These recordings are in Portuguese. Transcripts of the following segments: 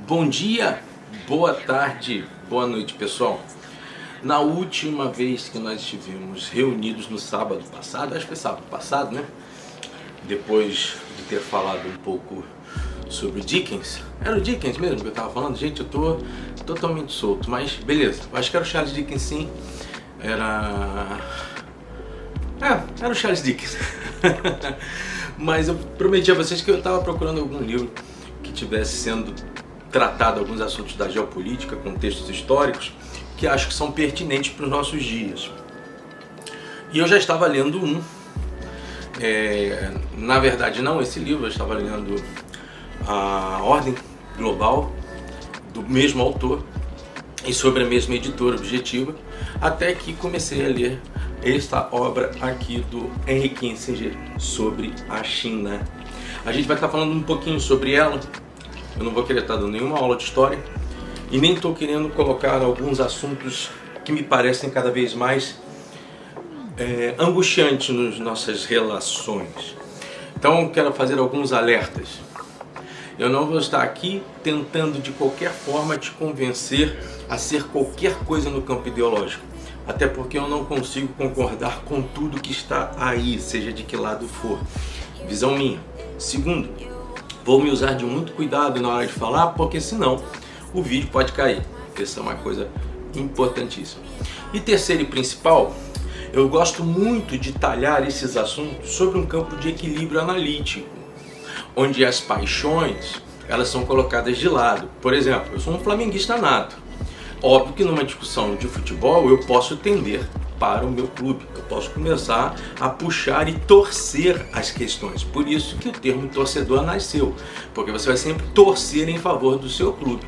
Bom dia, boa tarde, boa noite, pessoal. Na última vez que nós estivemos reunidos no sábado passado, acho que foi sábado passado, né? Depois de ter falado um pouco sobre o Dickens, era o Dickens mesmo que eu estava falando? Gente, eu tô totalmente solto, mas beleza, acho que era o Charles Dickens, sim. Era o Charles Dickens. Mas eu prometi a vocês que eu estava procurando algum livro que tivesse sendo tratado alguns assuntos da geopolítica, contextos históricos, que acho que são pertinentes para os nossos dias. E eu já estava lendo um, na verdade não esse livro, eu estava lendo A Ordem Global, do mesmo autor, e sobre a mesma editora Objetiva, até que comecei a ler esta obra aqui do Henry Kissinger sobre a China. A gente vai estar falando um pouquinho sobre ela. Eu não vou querer estar dando nenhuma aula de história e nem estou querendo colocar alguns assuntos que me parecem cada vez mais angustiantes nas nossas relações. Então quero fazer alguns alertas. Eu não vou estar aqui tentando de qualquer forma te convencer a ser qualquer coisa no campo ideológico. Até porque eu não consigo concordar com tudo que está aí, seja de que lado for. Visão minha. Segundo, vou me usar de muito cuidado na hora de falar, porque senão o vídeo pode cair. Essa é uma coisa importantíssima. E terceiro e principal, eu gosto muito de talhar esses assuntos sobre um campo de equilíbrio analítico, onde as paixões elas são colocadas de lado. Por exemplo, eu sou um flamenguista nato. Óbvio que numa discussão de futebol eu posso tender para o meu clube, eu posso começar a puxar e torcer as questões. Por isso que o termo torcedor nasceu, porque você vai sempre torcer em favor do seu clube,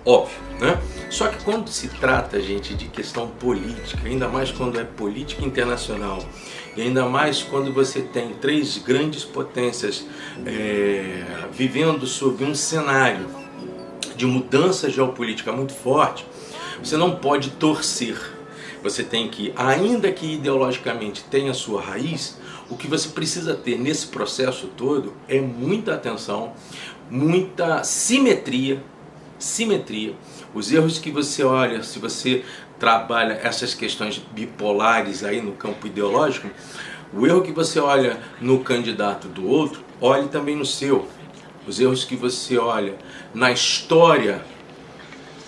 óbvio, né? Só que quando se trata, gente, de questão política, ainda mais quando é política internacional, e ainda mais quando você tem três grandes potências vivendo sob um cenário de mudança geopolítica muito forte, você não pode torcer. Você tem que, ainda que ideologicamente tenha sua raiz, o que você precisa ter nesse processo todo é muita atenção, muita simetria. Os erros que você olha, se você trabalha essas questões bipolares aí no campo ideológico, o erro que você olha no candidato do outro, olhe também no seu. Os erros que você olha na história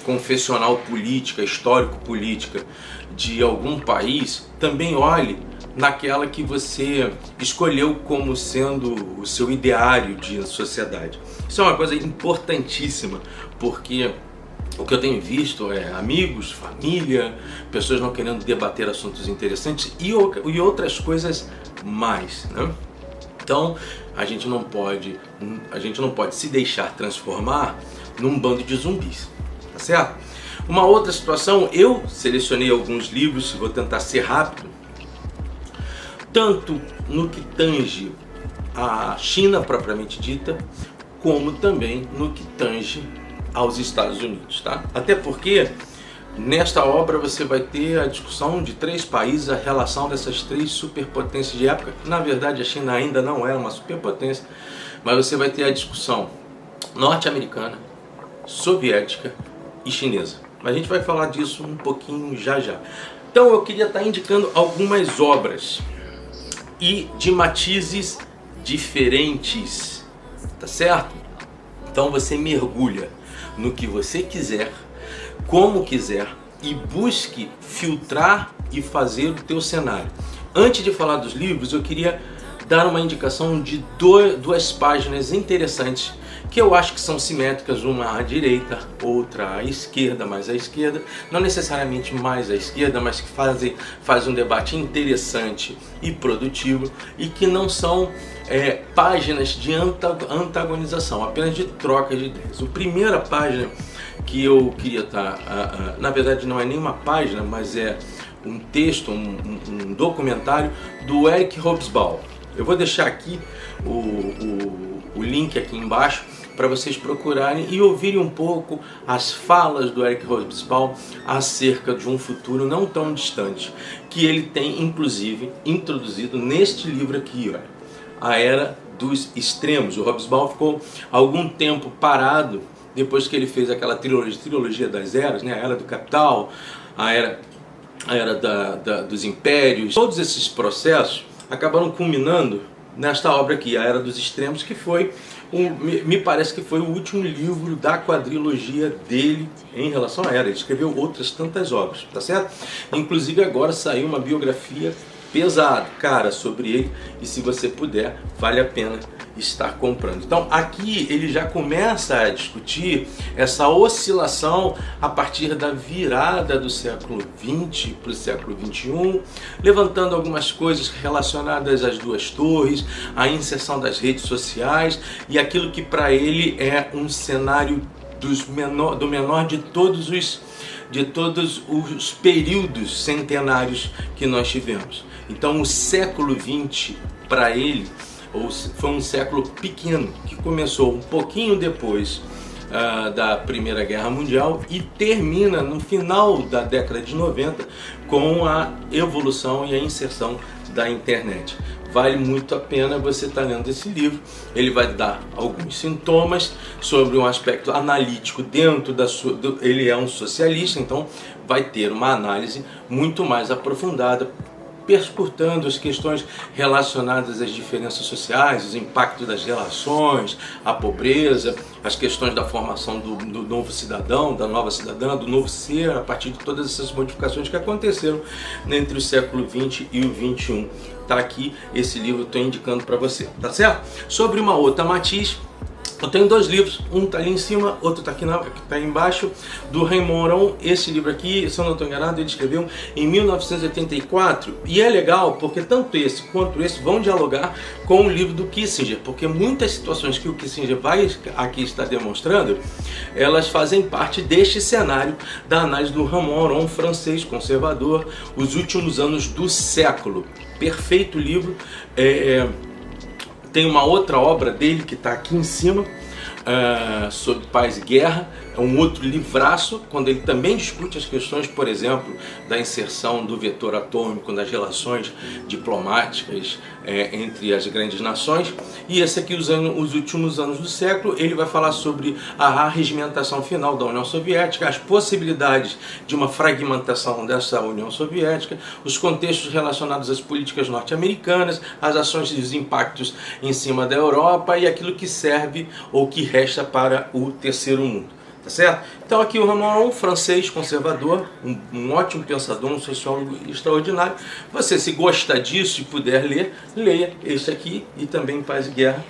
confessional política, histórico-política de algum país, também olhe naquela que você escolheu como sendo o seu ideário de sociedade. Isso é uma coisa importantíssima, porque o que eu tenho visto é amigos, família, pessoas não querendo debater assuntos interessantes e outras coisas mais, né? Então, a gente não pode se deixar transformar num bando de zumbis, tá certo? Uma outra situação, eu selecionei alguns livros, vou tentar ser rápido, tanto no que tange a China propriamente dita, como também no que tange aos Estados Unidos, tá? Até porque nesta obra você vai ter a discussão de três países, a relação dessas três superpotências de época. Na verdade, a China ainda não é uma superpotência, mas você vai ter a discussão norte-americana, soviética e chinesa. Mas a gente vai falar disso um pouquinho já. Então eu queria estar indicando algumas obras e de matizes diferentes, tá certo? Então você mergulha no que você quiser, como quiser, e busque filtrar e fazer o teu cenário. Antes de falar dos livros, eu queria dar uma indicação de duas páginas interessantes que eu acho que são simétricas, uma à direita, outra à esquerda, mais à esquerda, não necessariamente mais à esquerda, mas que fazem um debate interessante e produtivo e que não são páginas de antagonização, apenas de troca de ideias. A primeira página que eu queria estar, na verdade não é nem uma página, mas é um texto, um documentário do Eric Hobsbawm. Eu vou deixar aqui o link aqui embaixo para vocês procurarem e ouvirem um pouco as falas do Eric Hobsbawm acerca de um futuro não tão distante, que ele tem inclusive introduzido neste livro aqui, A Era dos Extremos. O Hobsbawm ficou algum tempo parado depois que ele fez aquela trilogia das eras, né? A Era do Capital, a Era dos Impérios. Todos esses processos acabaram culminando nesta obra aqui, A Era dos Extremos, que foi, me parece que foi o último livro da quadrilogia dele em relação à Era. Ele escreveu outras tantas obras, tá certo? Inclusive agora saiu uma biografia pesada, cara, sobre ele, e se você puder, vale a pena estar comprando. Então aqui ele já começa a discutir essa oscilação a partir da virada do século XX para o século XXI, levantando algumas coisas relacionadas às duas torres, à inserção das redes sociais e aquilo que para ele é um cenário do menor de todos os períodos centenários que nós tivemos. Então o século XX para ele foi um século pequeno, que começou um pouquinho depois da Primeira Guerra Mundial e termina no final da década de 90 com a evolução e a inserção da internet. Vale muito a pena você estar lendo esse livro. Ele vai dar alguns sintomas sobre um aspecto analítico dentro da sua... Ele é um socialista, então vai ter uma análise muito mais aprofundada, perscrutando as questões relacionadas às diferenças sociais, os impactos das relações, a pobreza, as questões da formação do novo cidadão, da nova cidadã, do novo ser, a partir de todas essas modificações que aconteceram entre o século XX e o XXI. Tá aqui esse livro, eu estou indicando para você, tá certo? Sobre uma outra matiz, eu tenho dois livros, um está ali em cima, outro está aqui tá embaixo, do Raymond Aron. Esse livro aqui, se eu não estou enganado, ele escreveu em 1984, e é legal porque tanto esse quanto esse vão dialogar com o livro do Kissinger, porque muitas situações que o Kissinger vai aqui estar demonstrando, elas fazem parte deste cenário da análise do Raymond Aron, francês conservador, os últimos anos do século. Perfeito livro. Tem uma outra obra dele que está aqui em cima, sobre paz e guerra, é um outro livraço, quando ele também discute as questões, por exemplo, da inserção do vetor atômico nas relações diplomáticas entre as grandes nações. E esse aqui, os últimos anos do século, ele vai falar sobre a arregimentação final da União Soviética, as possibilidades de uma fragmentação dessa União Soviética, os contextos relacionados às políticas norte-americanas, as ações e os impactos em cima da Europa e aquilo que serve ou que resta para o terceiro mundo. Tá certo? Então aqui o Raymond Aron, francês conservador, um ótimo pensador, um sociólogo extraordinário. Você, se gostar disso e puder ler, leia esse aqui e também Paz e Guerra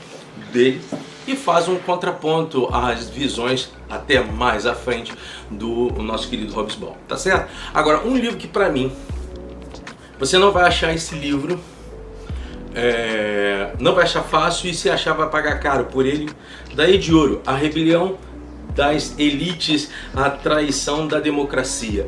dele, e faz um contraponto às visões até mais à frente do nosso querido Hobsbawm, tá certo? Agora, um livro que para mim, você não vai achar esse livro, não vai achar fácil, e se achar vai pagar caro por ele, daí de ouro, A Rebelião das Elites, a Traição da Democracia.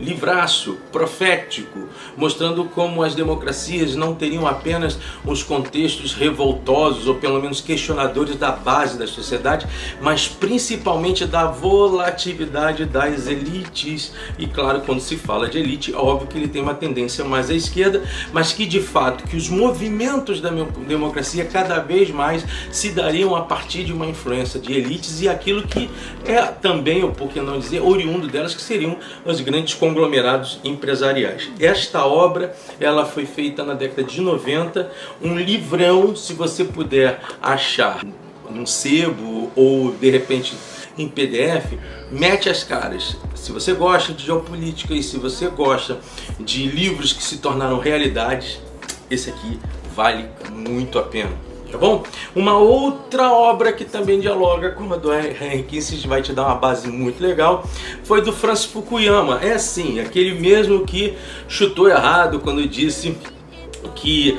Livraço profético, mostrando como as democracias não teriam apenas os contextos revoltosos ou pelo menos questionadores da base da sociedade, mas principalmente da volatilidade das elites. E claro, quando se fala de elite, óbvio que ele tem uma tendência mais à esquerda, mas que de fato que os movimentos da democracia cada vez mais se dariam a partir de uma influência de elites e aquilo que é também, ou por que não dizer, oriundo delas, que seriam os grandes conglomerados empresariais. Esta obra, ela foi feita na década de 90, um livrão, se você puder achar num sebo ou de repente em PDF, mete as caras. Se você gosta de geopolítica e se você gosta de livros que se tornaram realidades, esse aqui vale muito a pena. Tá bom? Uma outra obra que também dialoga com a do Henry Kissinger, vai te dar uma base muito legal, foi do Francis Fukuyama. É sim, aquele mesmo que chutou errado quando disse que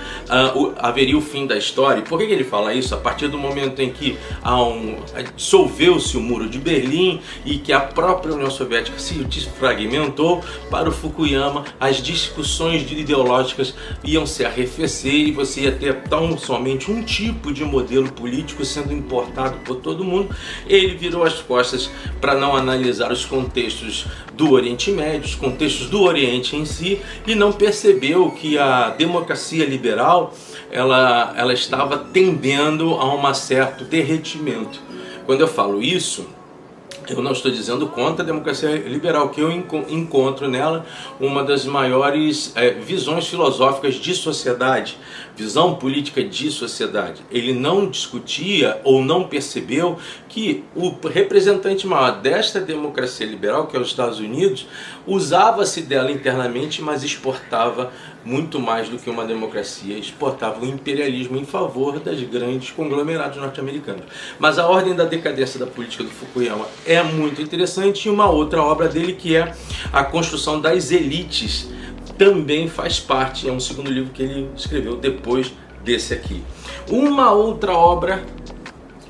haveria o fim da história. E por que ele fala isso? A partir do momento em que dissolveu-se o Muro de Berlim e que a própria União Soviética se desfragmentou, para o Fukuyama as discussões ideológicas iam se arrefecer e você ia ter tão somente um tipo de modelo político sendo importado por todo mundo. Ele virou as costas para não analisar os contextos do Oriente Médio, os contextos do Oriente em si, e não percebeu que a democracia democracia liberal ela estava tendendo a um certo derretimento. Quando eu falo isso, eu não estou dizendo contra a democracia liberal, que eu encontro nela uma das maiores visões filosóficas de sociedade, visão política de sociedade. Ele não discutia ou não percebeu que o representante maior desta democracia liberal, que é os Estados Unidos, usava-se dela internamente, mas exportava muito mais do que uma democracia, exportava o imperialismo em favor das grandes conglomerados norte-americanos. Mas a ordem da decadência da política do Fukuyama é muito interessante, e uma outra obra dele, que é A Construção das Elites, também faz parte, é um segundo livro que ele escreveu depois desse aqui. Uma outra obra,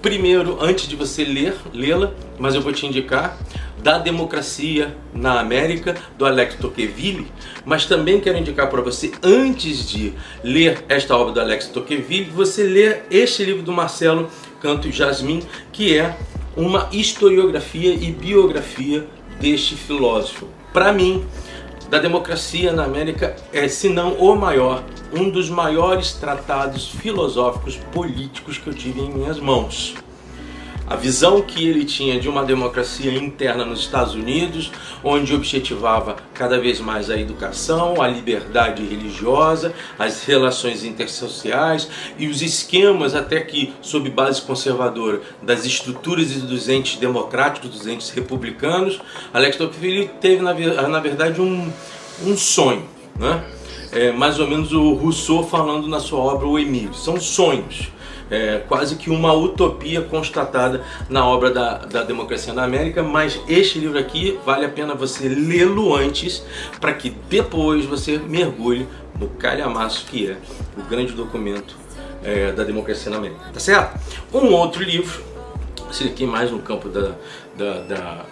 primeiro, antes de você lê-la, mas eu vou te indicar, Da Democracia na América, do Alex Tocqueville, mas também quero indicar para você, antes de ler esta obra do Alex Tocqueville, você ler este livro do Marcelo Canto Jasmin, que é uma historiografia e biografia deste filósofo. Para mim, Da Democracia na América é, se não o maior, um dos maiores tratados filosóficos políticos que eu tive em minhas mãos. A visão que ele tinha de uma democracia interna nos Estados Unidos, onde objetivava cada vez mais a educação, a liberdade religiosa, as relações intersociais e os esquemas, até que sob base conservadora, das estruturas e dos entes democráticos, dos entes republicanos. Alex Tocqueville teve na verdade um sonho, né? Mais ou menos o Rousseau falando na sua obra O Emílio. São sonhos. Quase que uma utopia constatada na obra da Democracia na América, mas este livro aqui vale a pena você lê-lo antes, para que depois você mergulhe no calhamaço que é o grande documento da Democracia na América, tá certo? Um outro livro, esse aqui mais no campo da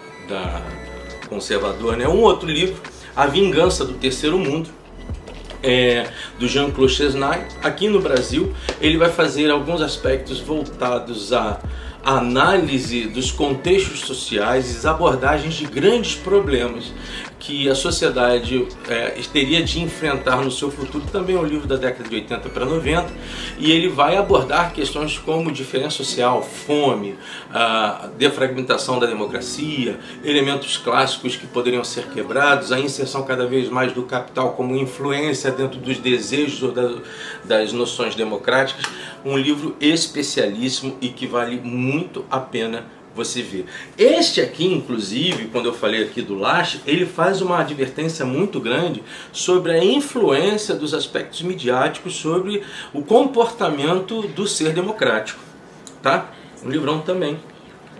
conservadora, né? Um outro livro, A Vingança do Terceiro Mundo, do Jean-Claude Chesnay. Aqui no Brasil ele vai fazer alguns aspectos voltados à análise dos contextos sociais e abordagens de grandes problemas que a sociedade teria de enfrentar no seu futuro. Também é um livro da década de 80 para 90, e ele vai abordar questões como diferença social, fome, a defragmentação da democracia, elementos clássicos que poderiam ser quebrados, a inserção cada vez mais do capital como influência dentro dos desejos ou das noções democráticas. Um livro especialíssimo e que vale muito a pena você vê. Este aqui, inclusive, quando eu falei aqui do Lasch, ele faz uma advertência muito grande sobre a influência dos aspectos midiáticos sobre o comportamento do ser democrático, tá? Um livrão também,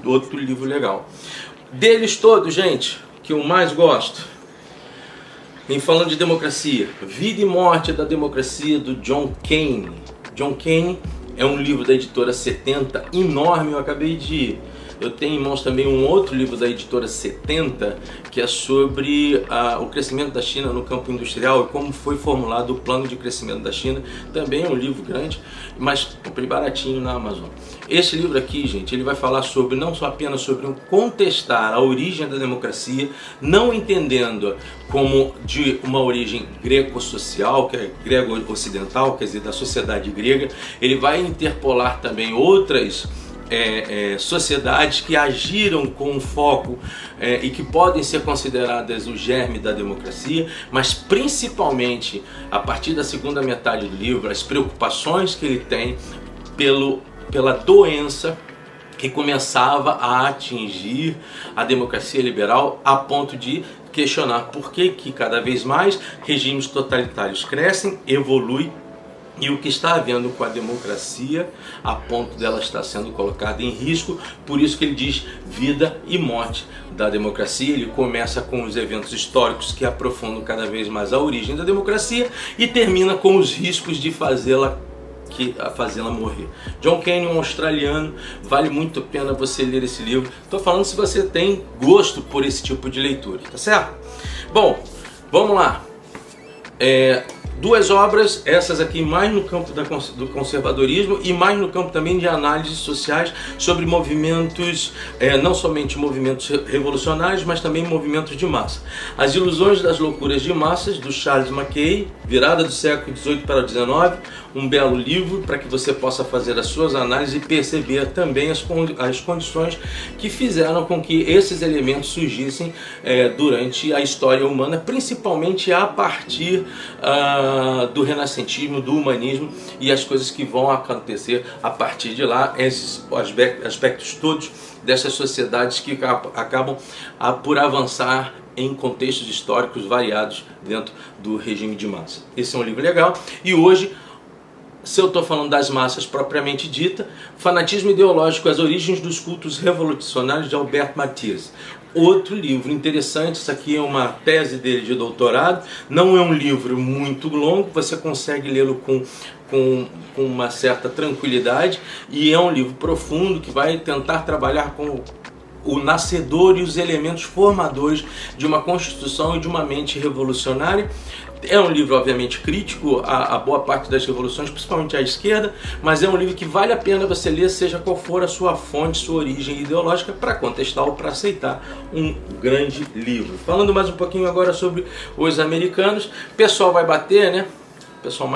outro livro legal. Deles todos, gente, que eu mais gosto, em falando de democracia, Vida e Morte da Democracia, do John Kane. John Kane é um livro da editora 70, enorme. Eu tenho em mãos também um outro livro da editora 70, que é sobre o crescimento da China no campo industrial e como foi formulado o plano de crescimento da China. Também é um livro grande, mas comprei baratinho na Amazon. Este livro aqui, gente, ele vai falar sobre, não só apenas sobre contestar a origem da democracia, não entendendo como de uma origem greco-social, que é grego-ocidental, quer dizer, da sociedade grega. Ele vai interpolar também outras sociedades que agiram com foco e que podem ser consideradas o germe da democracia, mas principalmente a partir da segunda metade do livro, as preocupações que ele tem pela doença que começava a atingir a democracia liberal, a ponto de questionar por que cada vez mais regimes totalitários crescem, evoluem, e o que está havendo com a democracia a ponto dela estar sendo colocada em risco. Por isso que ele diz vida e morte da democracia. Ele começa com os eventos históricos que aprofundam cada vez mais a origem da democracia e termina com os riscos de fazê-la morrer. John Kane, um australiano, vale muito a pena você ler esse livro. Estou falando se você tem gosto por esse tipo de leitura, tá certo? Bom, vamos lá. Duas obras, essas aqui mais no campo do conservadorismo e mais no campo também de análises sociais sobre movimentos, não somente movimentos revolucionários, mas também movimentos de massa. As Ilusões das Loucuras de Massas, do Charles Mackay, virada do século XVIII para o XIX, um belo livro para que você possa fazer as suas análises e perceber também as condições que fizeram com que esses elementos surgissem durante a história humana, principalmente a partir do renascentismo, do humanismo e as coisas que vão acontecer a partir de lá, esses aspectos todos dessas sociedades que acabam por avançar em contextos históricos variados dentro do regime de massa. Esse é um livro legal. E hoje, se eu estou falando das massas propriamente dita, Fanatismo Ideológico, as Origens dos Cultos Revolucionários, de Albert Mathias. Outro livro interessante, isso aqui é uma tese dele de doutorado, não é um livro muito longo, você consegue lê-lo com uma certa tranquilidade, e é um livro profundo que vai tentar trabalhar com o nascedor e os elementos formadores de uma constituição e de uma mente revolucionária. É um livro obviamente crítico a boa parte das revoluções, principalmente à esquerda, mas é um livro que vale a pena você ler, seja qual for a sua fonte, sua origem ideológica, para contestar ou para aceitar. Um grande livro. Falando mais um pouquinho agora sobre os americanos, o pessoal vai bater, né? O pessoal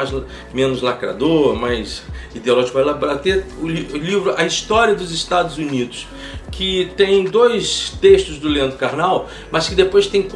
menos lacrador, mais ideológico, vai bater o livro A História dos Estados Unidos, que tem 2 textos do Leandro Carnal, mas que depois tem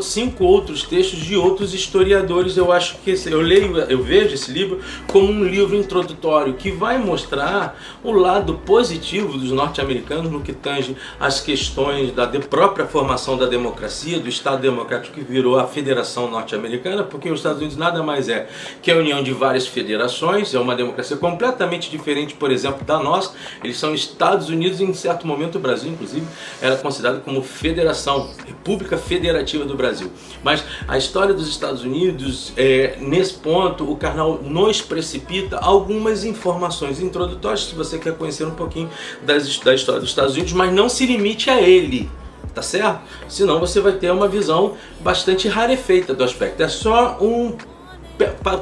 5 outros textos de outros historiadores. Eu acho que eu vejo esse livro como um livro introdutório que vai mostrar o lado positivo dos norte-americanos no que tange as questões da própria formação da democracia, do Estado Democrático que virou a Federação Norte-Americana, porque os Estados Unidos nada mais é que a união de várias federações, é uma democracia completamente diferente, por exemplo, da nossa. Eles são Estados Unidos e em certo momento o Brasil, inclusive, era considerado como federação, República Federativa do Brasil. Mas a história dos Estados Unidos, nesse ponto, o Karnal nos precipita algumas informações introdutórias, se você quer conhecer um pouquinho da história dos Estados Unidos, mas não se limite a ele, tá certo? Senão você vai ter uma visão bastante rarefeita do aspecto. É só um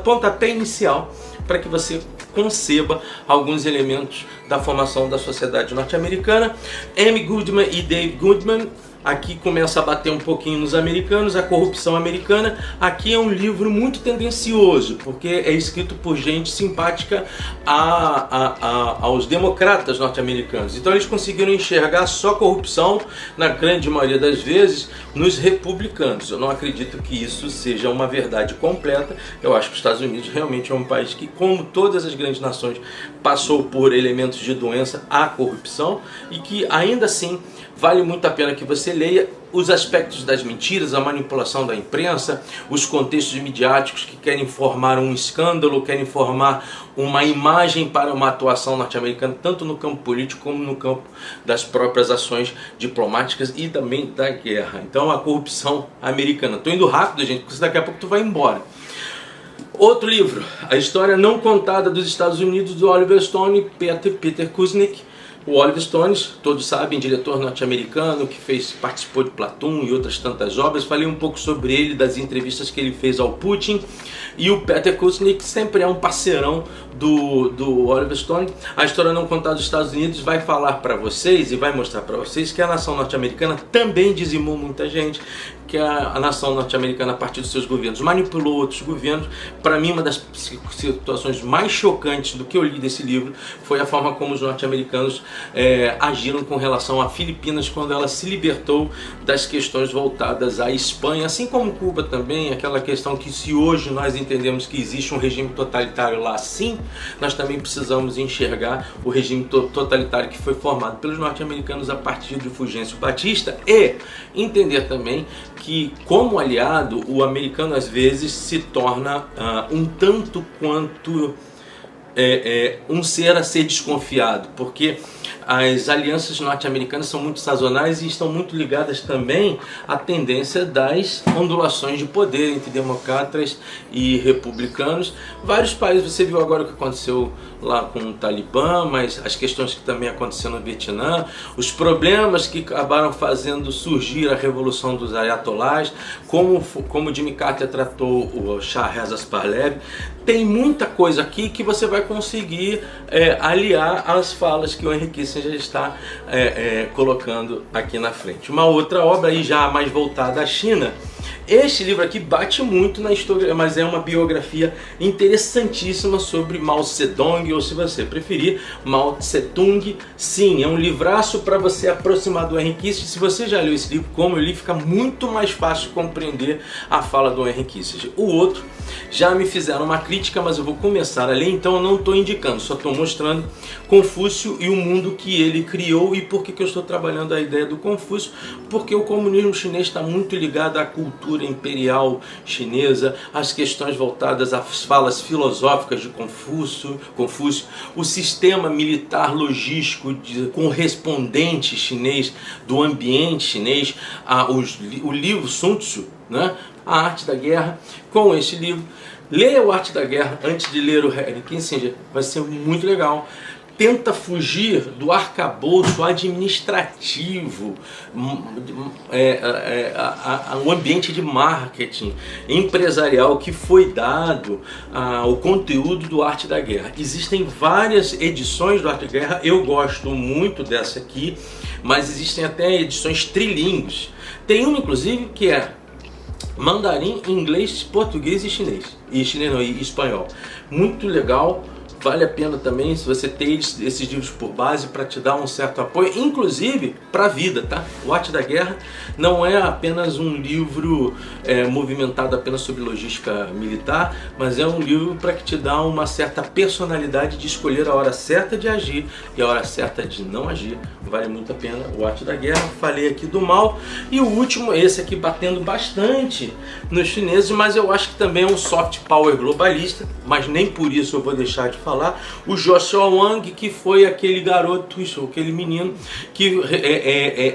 pontapé inicial para que você conceba alguns elementos da formação da sociedade norte-americana. Amy Goodman e Dave Goodman, aqui começa a bater um pouquinho nos americanos, a corrupção americana. Aqui é um livro muito tendencioso, porque é escrito por gente simpática aos democratas norte-americanos. Então eles conseguiram enxergar só corrupção, na grande maioria das vezes, nos republicanos. Eu não acredito que isso seja uma verdade completa. Eu acho que os Estados Unidos realmente é um país que, como todas as grandes nações, passou por elementos de doença, a corrupção, e que ainda assim vale muito a pena que você leia os aspectos das mentiras, a manipulação da imprensa, os contextos midiáticos que querem formar um escândalo, querem formar uma imagem para uma atuação norte-americana, tanto no campo político como no campo das próprias ações diplomáticas e também da guerra. Então a corrupção americana. Estou indo rápido, gente, porque daqui a pouco tu vai embora. Outro livro, A História Não Contada dos Estados Unidos, do Oliver Stone e Peter Kuznick. O Oliver Stone, todos sabem, diretor norte-americano que participou de Platoon e outras tantas obras. Falei um pouco sobre ele, das entrevistas que ele fez ao Putin. E o Peter Kuznick sempre é um parceirão do Oliver Stone. A História Não Contada dos Estados Unidos vai falar para vocês e vai mostrar para vocês que a nação norte-americana também dizimou muita gente, que a nação norte-americana, a partir dos seus governos, manipulou outros governos. Para mim, uma das situações mais chocantes do que eu li desse livro foi a forma como os norte-americanos agiram com relação a Filipinas quando ela se libertou das questões voltadas à Espanha, assim como Cuba também, aquela questão que, se hoje nós entendemos que existe um regime totalitário lá, sim, nós também precisamos enxergar o regime totalitário que foi formado pelos norte-americanos a partir de Fulgêncio Batista, e entender também que, como aliado, o americano às vezes se torna um tanto quanto um ser a ser desconfiado, porque as alianças norte-americanas são muito sazonais e estão muito ligadas também à tendência das ondulações de poder entre democratas e republicanos. Vários países, você viu agora o que aconteceu lá com o Talibã, mas as questões que também aconteceram no Vietnã, os problemas que acabaram fazendo surgir a revolução dos ayatolás, como Jimmy Carter tratou o Shah Reza Pahlavi. Tem muita coisa aqui que você vai conseguir aliar às falas que o Henry Kissinger está colocando aqui na frente. Uma outra obra aí já mais voltada à China. Este livro aqui bate muito na história, mas é uma biografia interessantíssima sobre Mao Zedong, ou se você preferir, Mao Tse-tung. Sim, é um livraço para você aproximar do Henry Kissinger. Se você já leu esse livro, como eu li, fica muito mais fácil compreender a fala do Henry Kissinger. O outro, já me fizeram uma crítica, mas eu vou começar a ler, então eu não estou indicando, só estou mostrando Confúcio e o mundo que ele criou. E por que eu estou trabalhando a ideia do Confúcio? Porque o comunismo chinês está muito ligado à cultura imperial chinesa, às questões voltadas às falas filosóficas de Confúcio, o sistema militar logístico correspondente chinês, do ambiente chinês, o livro Sun Tzu, né? A Arte da Guerra. Com este livro, leia o Arte da Guerra antes de ler o Henry Kissinger, vai ser muito legal. Tenta fugir do arcabouço administrativo, o ambiente de marketing empresarial que foi dado ao conteúdo do Arte da Guerra. Existem várias edições do Arte da Guerra, eu gosto muito dessa aqui, mas existem até edições trilingües. Tem uma inclusive que é mandarim, inglês, português e chinês. E espanhol. Muito legal. Vale a pena também se você ter esses livros por base para te dar um certo apoio, inclusive para a vida, tá? O Arte da Guerra não é apenas um livro movimentado apenas sobre logística militar, mas é um livro para que te dá uma certa personalidade de escolher a hora certa de agir e a hora certa de não agir. Vale muito a pena o Arte da Guerra. Falei aqui do mal. E o último, esse aqui batendo bastante nos chineses, mas eu acho que também é um soft power globalista, mas nem por isso eu vou deixar de falar. O Joshua Wong, que foi aquele garoto, aquele menino que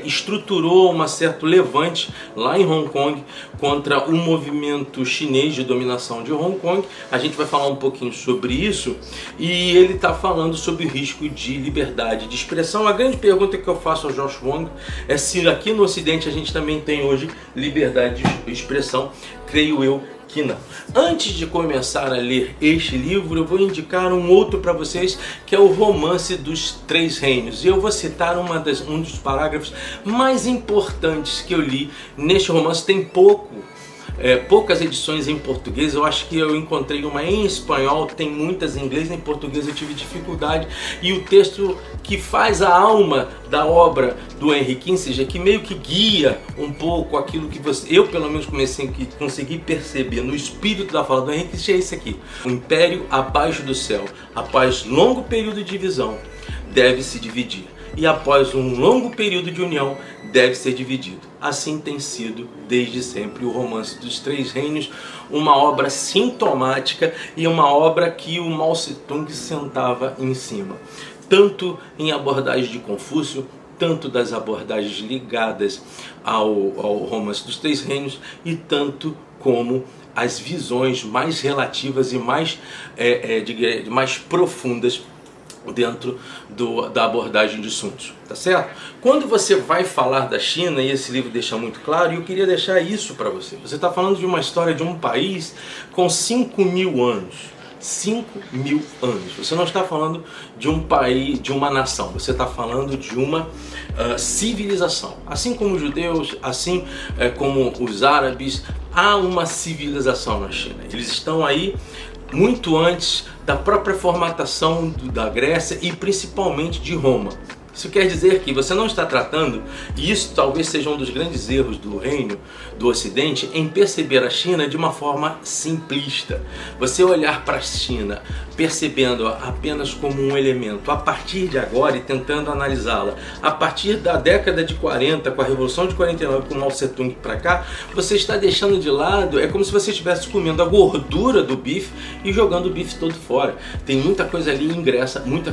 estruturou um certo levante lá em Hong Kong contra o movimento chinês de dominação de Hong Kong. A gente vai falar um pouquinho sobre isso, e ele está falando sobre o risco de liberdade de expressão. A grande pergunta que eu faço ao Joshua Wong é se aqui no Ocidente a gente também tem hoje liberdade de expressão. Creio eu que não. Antes de começar a ler este livro, eu vou indicar um outro para vocês, que é o Romance dos Três Reinos. E eu vou citar um dos parágrafos mais importantes que eu li neste romance. Tem poucas edições em português, eu acho que eu encontrei uma em espanhol, tem muitas em inglês, em português eu tive dificuldade. E o texto que faz a alma da obra do Henry Kissinger, que meio que guia um pouco aquilo que eu pelo menos consegui perceber no espírito da fala do Henry Kissinger, é esse aqui: o império abaixo do céu, após longo período de divisão, deve se dividir, e após um longo período de união, deve ser dividido. Assim tem sido desde sempre o Romance dos Três Reinos, uma obra sintomática e uma obra que o Mao Tse-tung sentava em cima, tanto em abordagem de Confúcio, tanto das abordagens ligadas ao Romance dos Três Reinos, e tanto como as visões mais relativas e mais profundas dentro da abordagem de Sun Tzu, tá certo? Quando você vai falar da China, e esse livro deixa muito claro, e eu queria deixar isso para você. Você está falando de uma história de um país com 5.000 anos. 5.000 anos. Você não está falando de um país, de uma nação. Você está falando de uma civilização. Assim como os judeus, assim como os árabes, há uma civilização na China. Eles estão aí muito antes da própria formatação da Grécia e principalmente de Roma. Isso quer dizer que você não está tratando, e isso talvez seja um dos grandes erros do reino do Ocidente, em perceber a China de uma forma simplista. Você olhar para a China percebendo-a apenas como um elemento a partir de agora e tentando analisá-la a partir da década de 40, com a Revolução de 49, com Mao Tse-tung para cá, você está deixando de lado, é como se você estivesse comendo a gordura do bife e jogando o bife todo fora. Tem muita coisa ali ingressa, muita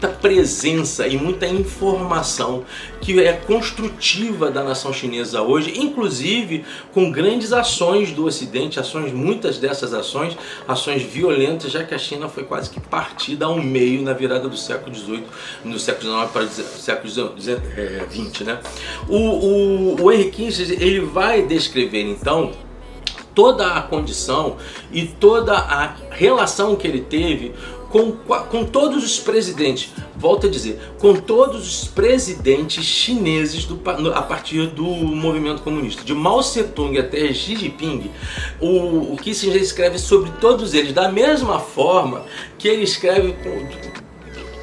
presença presença e muita informação que é construtiva da nação chinesa hoje, inclusive com grandes ações do Ocidente, muitas dessas ações violentas, já que a China foi quase que partida ao meio na virada do século XVIII, no século XIX para o século XX, né? O Henry Kissinger, ele vai descrever então toda a condição e toda a relação que ele teve com todos os presidentes, volto a dizer, com todos os presidentes chineses a partir do movimento comunista, de Mao Tse-tung até Xi Jinping. O Kissinger escreve sobre todos eles da mesma forma que ele escreve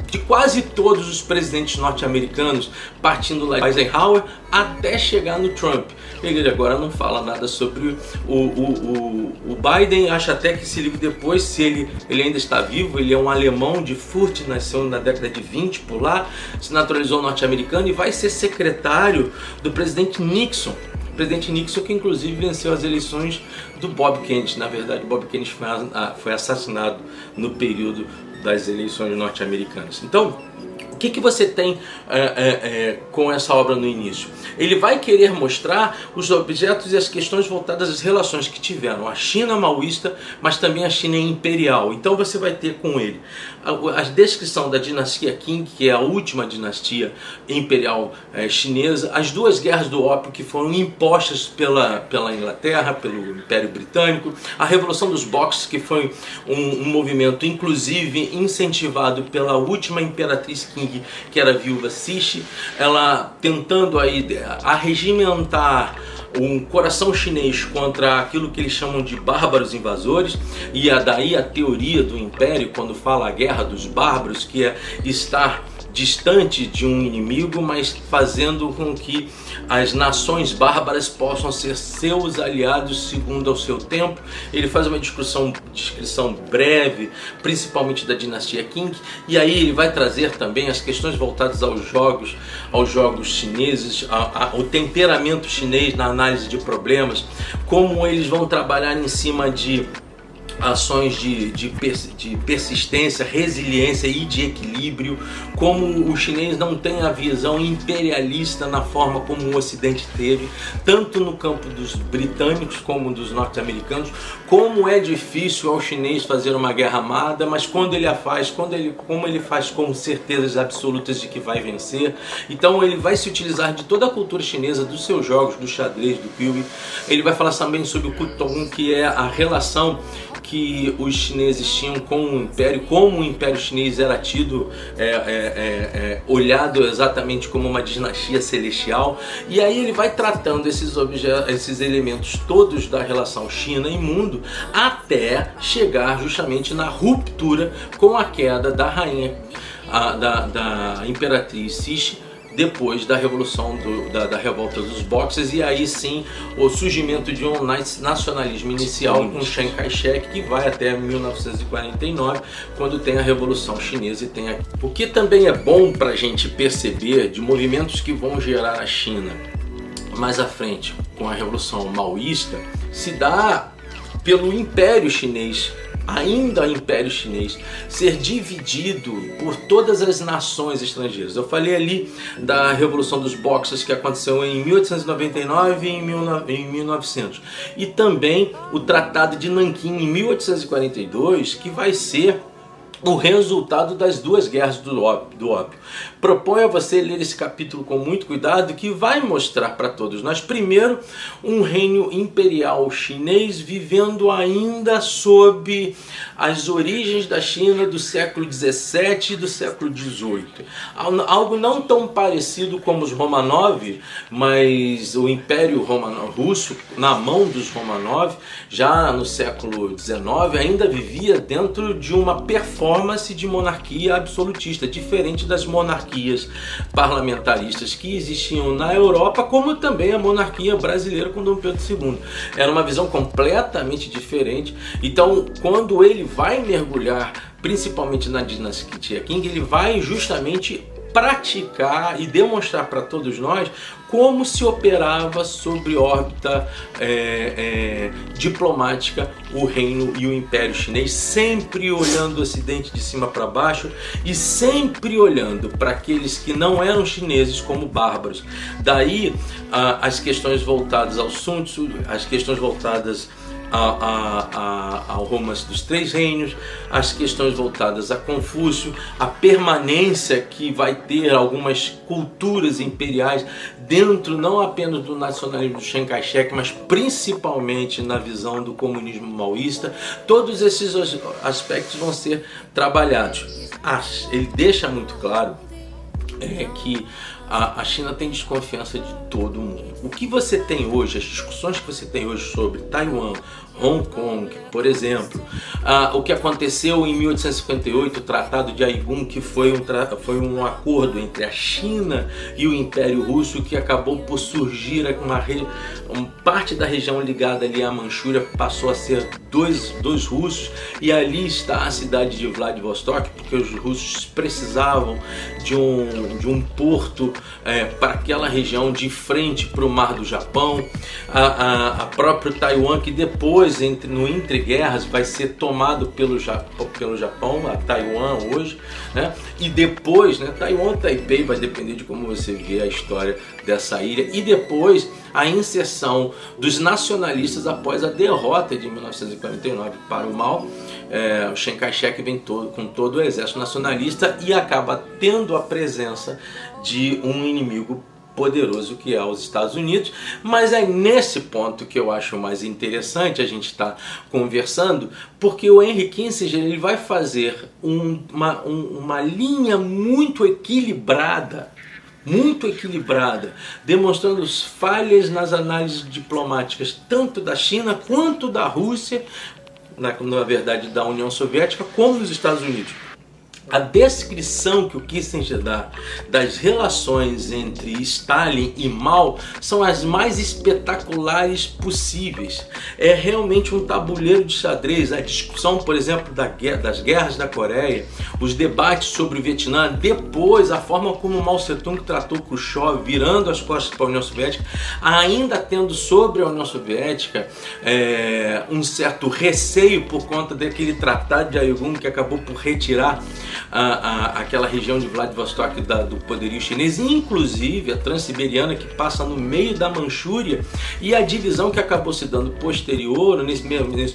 de quase todos os presidentes norte-americanos, partindo lá de Eisenhower até chegar no Trump. Ele agora não fala nada sobre o Biden, acha até que esse livro depois, se ele ainda está vivo, ele é um alemão de Furt, nasceu na década de 20 por lá, se naturalizou norte-americano e vai ser secretário do presidente Nixon. O presidente Nixon que inclusive venceu as eleições do Bob Kennedy. Na verdade, Bob Kennedy foi assassinado no período das eleições norte-americanas. Então, o que você tem com essa obra no início? Ele vai querer mostrar os objetos e as questões voltadas às relações que tiveram a China maoísta, mas também a China imperial. Então você vai ter com ele a descrição da dinastia Qing, que é a última dinastia imperial chinesa, as duas guerras do ópio que foram impostas pela Inglaterra, pelo Império Britânico, a Revolução dos Boxers, que foi um movimento inclusive incentivado pela última imperatriz Qing, que era a viúva Cixi, ela tentando aí arregimentar um coração chinês contra aquilo que eles chamam de bárbaros invasores, e daí a teoria do império, quando fala a guerra dos bárbaros, que é estar distante de um inimigo, mas fazendo com que as nações bárbaras possam ser seus aliados segundo ao seu tempo. Ele faz uma descrição breve, principalmente da dinastia Qing, e aí ele vai trazer também as questões voltadas aos jogos chineses, ao temperamento chinês na análise de problemas, como eles vão trabalhar em cima de ações de persistência, resiliência e de equilíbrio, como o chinês não tem a visão imperialista na forma como o Ocidente teve, tanto no campo dos britânicos como dos norte-americanos, como é difícil ao chinês fazer uma guerra armada, mas quando ele a faz, como ele faz com certezas absolutas de que vai vencer. Então ele vai se utilizar de toda a cultura chinesa, dos seus jogos, do xadrez, do Qiu. Ele vai falar também sobre o Kutong, que é a relação que os chineses tinham com o Império, como o Império Chinês era tido, olhado exatamente como uma dinastia celestial. E aí ele vai tratando esses elementos todos da relação China e mundo, até chegar justamente na ruptura com a queda da rainha, da imperatriz Cixi, depois da revolução da revolta dos Boxers, e aí sim o surgimento de um nacionalismo inicial com Chiang Kai-shek, que vai até 1949, quando tem a Revolução Chinesa. O que também é bom para a gente perceber de movimentos que vão gerar a China mais à frente com a Revolução Maoísta, se dá pelo Império Chinês, ainda o Império Chinês, ser dividido por todas as nações estrangeiras. Eu falei ali da Revolução dos Boxers, que aconteceu em 1899 e em 1900. E também o Tratado de Nanquim, em 1842, que vai ser o resultado das duas guerras do ópio. Proponho a você ler esse capítulo com muito cuidado, que vai mostrar para todos nós, primeiro, um reino imperial chinês vivendo ainda sob as origens da China do século XVII e do século XVIII. Algo não tão parecido como os Romanov, mas o Império Russo, na mão dos Romanov, já no século XIX, ainda vivia dentro de uma performance de monarquia absolutista, diferente das monarquias parlamentaristas que existiam na Europa, como também a monarquia brasileira com Dom Pedro II. Era uma visão completamente diferente. Então, quando ele vai mergulhar, principalmente na dinastia Qing, ele vai justamente praticar e demonstrar para todos nós como se operava sobre órbita diplomática o reino e o Império Chinês, sempre olhando o Ocidente de cima para baixo e sempre olhando para aqueles que não eram chineses como bárbaros. Daí as questões voltadas ao Sun Tzu, as questões voltadas ao romance dos Três Reinos, as questões voltadas a Confúcio, a permanência que vai ter algumas culturas imperiais dentro não apenas do nacionalismo do Chiang Kai-shek, mas principalmente na visão do comunismo maoísta. Todos esses aspectos vão ser trabalhados. Ele deixa muito claro que a China tem desconfiança de todo mundo. O que você tem hoje, as discussões que você tem hoje sobre Taiwan, Hong Kong, por exemplo, o que aconteceu em 1858, o Tratado de Aigun, que foi um acordo entre a China e o Império Russo, que acabou por surgir parte da região ligada ali à Manchúria passou a ser dois russos, e ali está a cidade de Vladivostok, porque os russos precisavam de um porto para aquela região de frente para o Mar do Japão. A próprio Taiwan, que depois no entreguerras vai ser tomado pelo Japão, a Taiwan hoje, né? E depois, né, Taiwan, Taipei, vai depender de como você vê a história dessa ilha, e depois a inserção dos nacionalistas após a derrota de 1949 para o Mao. O Chiang Kai-shek vem com todo o exército nacionalista e acaba tendo a presença de um inimigo poderoso que é os Estados Unidos. Mas é nesse ponto que eu acho mais interessante a gente estar conversando, porque o Henry Kissinger ele vai fazer uma linha muito equilibrada, demonstrando as falhas nas análises diplomáticas tanto da China quanto da Rússia, na verdade da União Soviética, como dos Estados Unidos. A descrição que o Kissinger dá das relações entre Stalin e Mao são as mais espetaculares possíveis. É realmente um tabuleiro de xadrez. A discussão, por exemplo, das guerras da Coreia, os debates sobre o Vietnã, depois a forma como Mao Tse-tung tratou Khrushchev, virando as costas para a União Soviética, ainda tendo sobre a União Soviética um certo receio por conta daquele tratado de Aigun que acabou por retirar aquela região de Vladivostok do poderio chinês, inclusive a Transiberiana, que passa no meio da Manchúria, e a divisão que acabou se dando posterior, nesse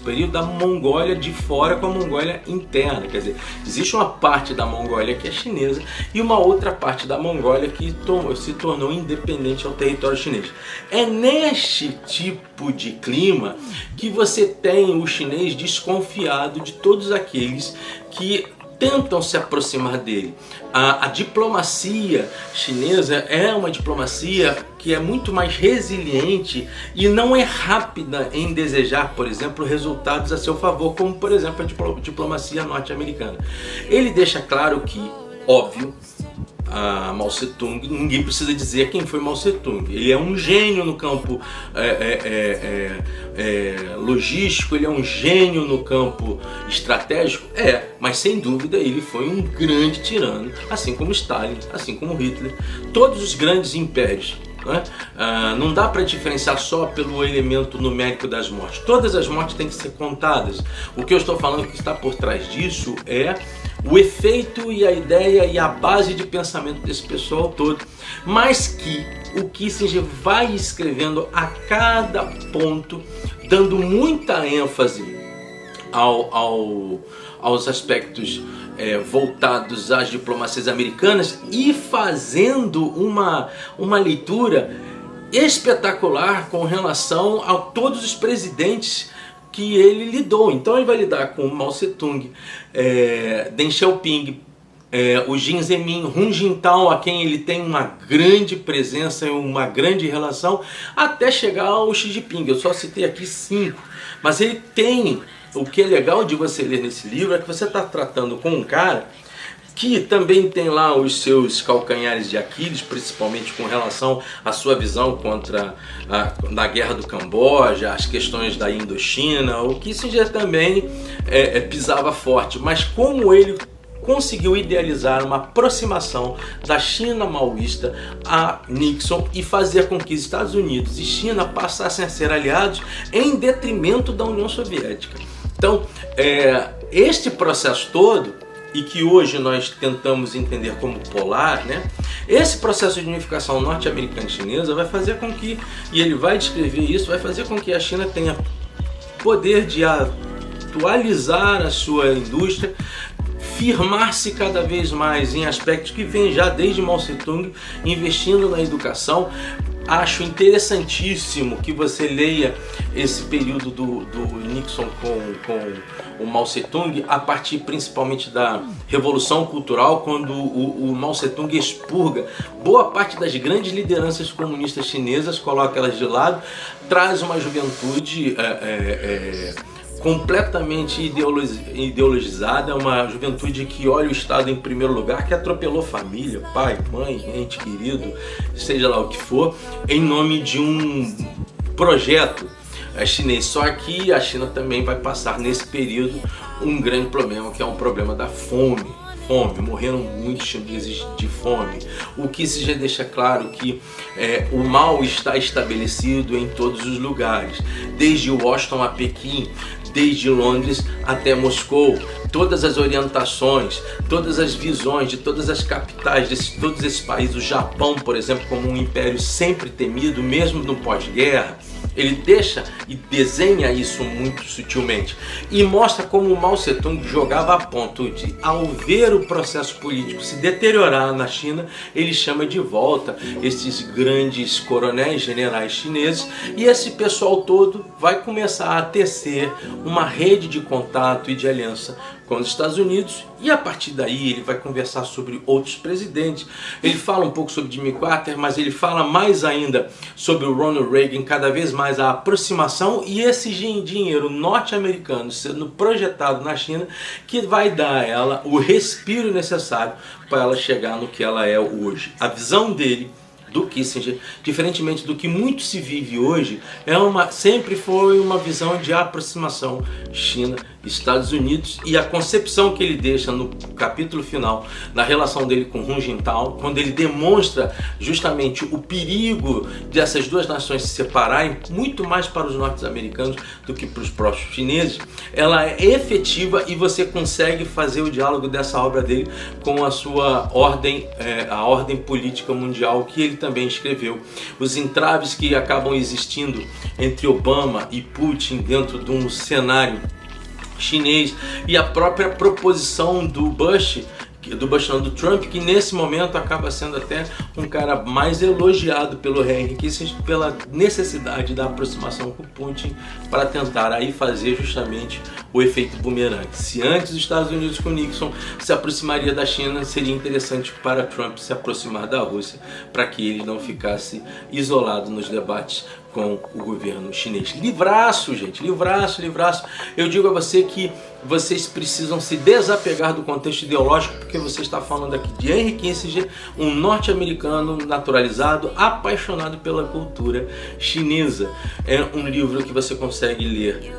período, da Mongólia de fora com a Mongólia interna. Quer dizer, existe uma parte da Mongólia que é chinesa e uma outra parte da Mongólia que se tornou independente ao território chinês. É neste tipo de clima que você tem o chinês desconfiado de todos aqueles que tentam se aproximar dele. A diplomacia chinesa é uma diplomacia que é muito mais resiliente e não é rápida em desejar, por exemplo, resultados a seu favor, como por exemplo a diplomacia norte-americana. Ele deixa claro que, óbvio, Mao Tse-tung, ninguém precisa dizer quem foi Mao Tse-tung. Ele é um gênio no campo logístico, ele é um gênio no campo estratégico, mas sem dúvida ele foi um grande tirano, assim como Stalin, assim como Hitler, todos os grandes impérios. Não dá para diferenciar só pelo elemento numérico das mortes. Todas as mortes têm que ser contadas. O que eu estou falando que está por trás disso é o efeito e a ideia e a base de pensamento desse pessoal todo, mas que o Kissinger vai escrevendo a cada ponto, dando muita ênfase aos aspectos voltados às diplomacias americanas e fazendo uma leitura espetacular com relação a todos os presidentes que ele lidou. Então ele vai lidar com Mao Tse-tung, Deng Xiaoping, o Jiang Zemin, Hu Jintao, a quem ele tem uma grande presença e uma grande relação, até chegar ao Xi Jinping. Eu só citei aqui 5, mas ele tem... O que é legal de você ler nesse livro é que você está tratando com um cara que também tem lá os seus calcanhares de Aquiles, principalmente com relação à sua visão na guerra do Camboja, as questões da Indochina. O Kissinger também pisava forte, mas como ele conseguiu idealizar uma aproximação da China maoísta a Nixon e fazer com que Estados Unidos e China passassem a ser aliados em detrimento da União Soviética. Então, este processo todo, e que hoje nós tentamos entender como polar, né? Esse processo de unificação norte-americana e chinesa vai fazer com que, e ele vai descrever isso, vai fazer com que a China tenha poder de atualizar a sua indústria, firmar-se cada vez mais em aspectos que vêm já desde Mao Tse-tung, investindo na educação. Acho interessantíssimo que você leia esse período do Nixon com o Mao Tse-tung, a partir principalmente da Revolução Cultural, quando o Mao Tse-tung expurga boa parte das grandes lideranças comunistas chinesas, coloca elas de lado, traz uma juventude completamente ideologizada, uma juventude que olha o Estado em primeiro lugar, que atropelou família, pai, mãe, ente querido, seja lá o que for, em nome de um projeto chinês. Só que a China também vai passar nesse período um grande problema, que é um problema da fome. Morreram muitos chineses de fome, o que se já deixa claro que o mal está estabelecido em todos os lugares, desde Washington a Pequim, desde Londres até Moscou. Todas as orientações, todas as visões de todas as capitais de todos esses países, o Japão, por exemplo, como um império sempre temido, mesmo no pós-guerra, ele deixa e desenha isso muito sutilmente e mostra como o Mao Tse-tung jogava a ponto de, ao ver o processo político se deteriorar na China, ele chama de volta esses grandes coronéis, generais chineses, e esse pessoal todo vai começar a tecer uma rede de contato e de aliança com os Estados Unidos, e a partir daí ele vai conversar sobre outros presidentes. Ele fala um pouco sobre Jimmy Carter, mas ele fala mais ainda sobre o Ronald Reagan, cada vez mais a aproximação e esse dinheiro norte-americano sendo projetado na China, que vai dar a ela o respiro necessário para ela chegar no que ela é hoje. A visão dele do Kissinger, diferentemente do que muito se vive hoje, sempre foi uma visão de aproximação China-Estados Unidos, e a concepção que ele deixa no capítulo final da relação dele com Hu Jintao, quando ele demonstra justamente o perigo dessas duas nações se separarem, muito mais para os norte-americanos do que para os próprios chineses, ela é efetiva e você consegue fazer o diálogo dessa obra dele com a sua ordem, a ordem política mundial, que ele também escreveu. Os entraves que acabam existindo entre Obama e Putin dentro de um cenário chinês, e a própria proposição do Trump, que nesse momento acaba sendo até um cara mais elogiado pelo Henry Kissinger pela necessidade da aproximação com Putin para tentar aí fazer justamente o efeito bumerangue. Se antes os Estados Unidos com Nixon se aproximaria da China, seria interessante para Trump se aproximar da Rússia, para que ele não ficasse isolado nos debates com o governo chinês. Livraço, gente, livraço. Eu digo a você que vocês precisam se desapegar do contexto ideológico, porque você está falando aqui de Henry Kissinger, um norte-americano naturalizado, apaixonado pela cultura chinesa. É um livro que você consegue ler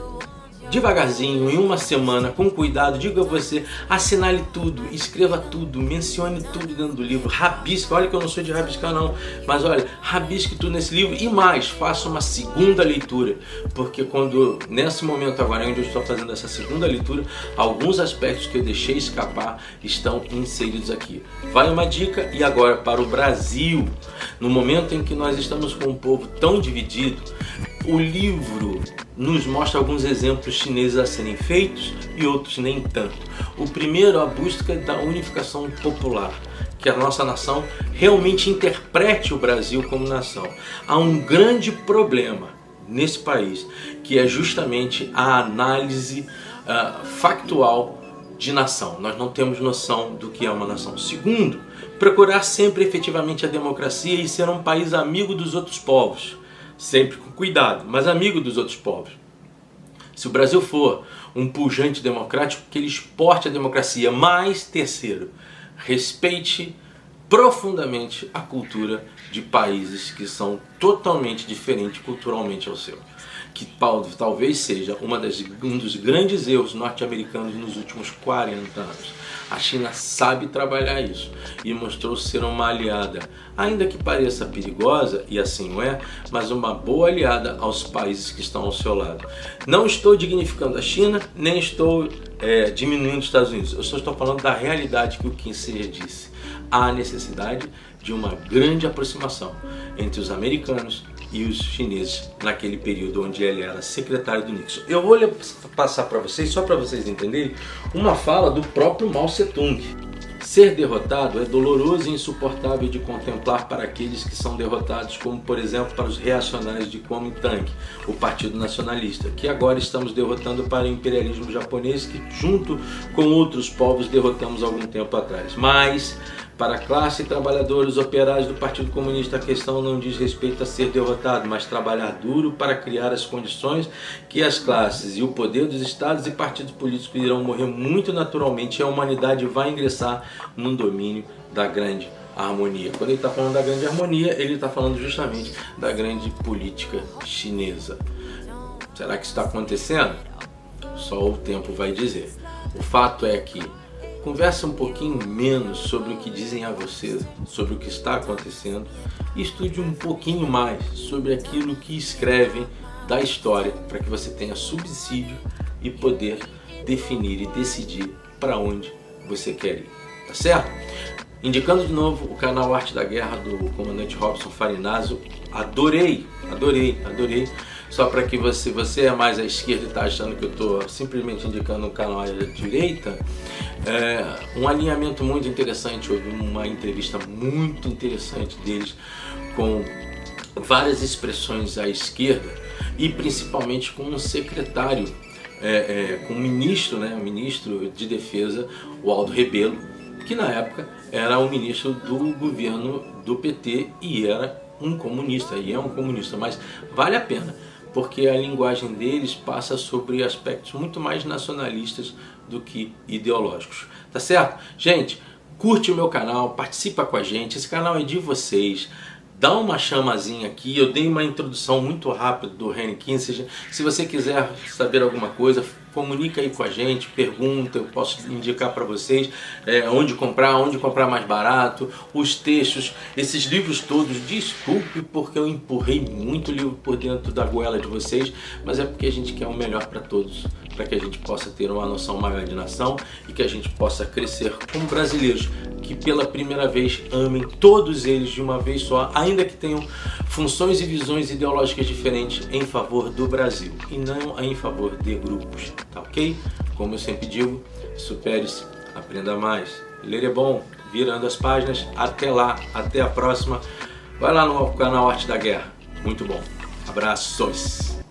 devagarzinho, em uma semana, com cuidado. Digo a você, assinale tudo, escreva tudo, mencione tudo dentro do livro, rabisque. Olha que eu não sou de rabiscar não, mas olha, rabisque tudo nesse livro, e mais, faça uma segunda leitura, porque nesse momento agora, onde eu estou fazendo essa segunda leitura, alguns aspectos que eu deixei escapar estão inseridos aqui. Vai uma dica. E agora para o Brasil, no momento em que nós estamos com um povo tão dividido, o livro nos mostra alguns exemplos chineses a serem feitos e outros nem tanto. O primeiro, a busca da unificação popular, que a nossa nação realmente interprete o Brasil como nação. Há um grande problema nesse país, que é justamente a análise factual de nação. Nós não temos noção do que é uma nação. Segundo, procurar sempre efetivamente a democracia e ser um país amigo dos outros povos. Sempre com cuidado, mas amigo dos outros povos. Se o Brasil for um pujante democrático, que ele exporte a democracia. Mas, terceiro, respeite profundamente a cultura de países que são totalmente diferentes culturalmente ao seu. Que talvez seja um dos grandes erros norte-americanos nos últimos 40 anos. A China sabe trabalhar isso e mostrou ser uma aliada, ainda que pareça perigosa, e assim o é, mas uma boa aliada aos países que estão ao seu lado. Não estou dignificando a China, nem estou diminuindo os Estados Unidos. Eu só estou falando da realidade que o Kissinger disse. Há necessidade de uma grande aproximação entre os americanos e os chineses naquele período onde ele era secretário do Nixon. Eu vou passar para vocês, só para vocês entenderem, uma fala do próprio Mao Tse-tung. Ser derrotado é doloroso e insuportável de contemplar para aqueles que são derrotados, como por exemplo para os reacionários de Kuomintang, o Partido Nacionalista, que agora estamos derrotando para o imperialismo japonês, que junto com outros povos derrotamos algum tempo atrás. Mas para a classe trabalhadora, os operários do Partido Comunista, a questão não diz respeito a ser derrotado, mas trabalhar duro para criar as condições que as classes e o poder dos estados e partidos políticos irão morrer muito naturalmente e a humanidade vai ingressar num domínio da grande harmonia. Quando ele está falando da grande harmonia, ele está falando justamente da grande política chinesa. Será que isso está acontecendo? Só o tempo vai dizer. O fato é que converse um pouquinho menos sobre o que dizem a você, sobre o que está acontecendo, e estude um pouquinho mais sobre aquilo que escrevem da história, para que você tenha subsídio e poder definir e decidir para onde você quer ir, tá certo? Indicando de novo o canal Arte da Guerra do comandante Robson Farinazzo. Adorei. Só para que você é mais à esquerda e está achando que eu estou simplesmente indicando um canal à direita, um alinhamento muito interessante. Houve uma entrevista muito interessante deles com várias expressões à esquerda e principalmente com um secretário, com o ministro de Defesa, o Aldo Rebelo, que na época era o ministro do governo do PT e era um comunista, mas vale a pena, porque a linguagem deles passa sobre aspectos muito mais nacionalistas do que ideológicos, tá certo? Gente, curte o meu canal, participa com a gente, esse canal é de vocês. Dá uma chamazinha aqui, eu dei uma introdução muito rápida do Henry Kissinger. Se você quiser saber alguma coisa, comunica aí com a gente, pergunta, eu posso indicar para vocês onde comprar mais barato, os textos, esses livros todos. Desculpe porque eu empurrei muito livro por dentro da goela de vocês, mas é porque a gente quer o melhor para todos, para que a gente possa ter uma noção maior de nação e que a gente possa crescer como brasileiros, que pela primeira vez amem todos eles de uma vez só, ainda que tenham funções e visões ideológicas diferentes em favor do Brasil e não em favor de grupos, tá ok? Como eu sempre digo, supere-se, aprenda mais. Ler é bom, virando as páginas. Até lá, até a próxima. Vai lá no canal Arte da Guerra, muito bom. Abraços!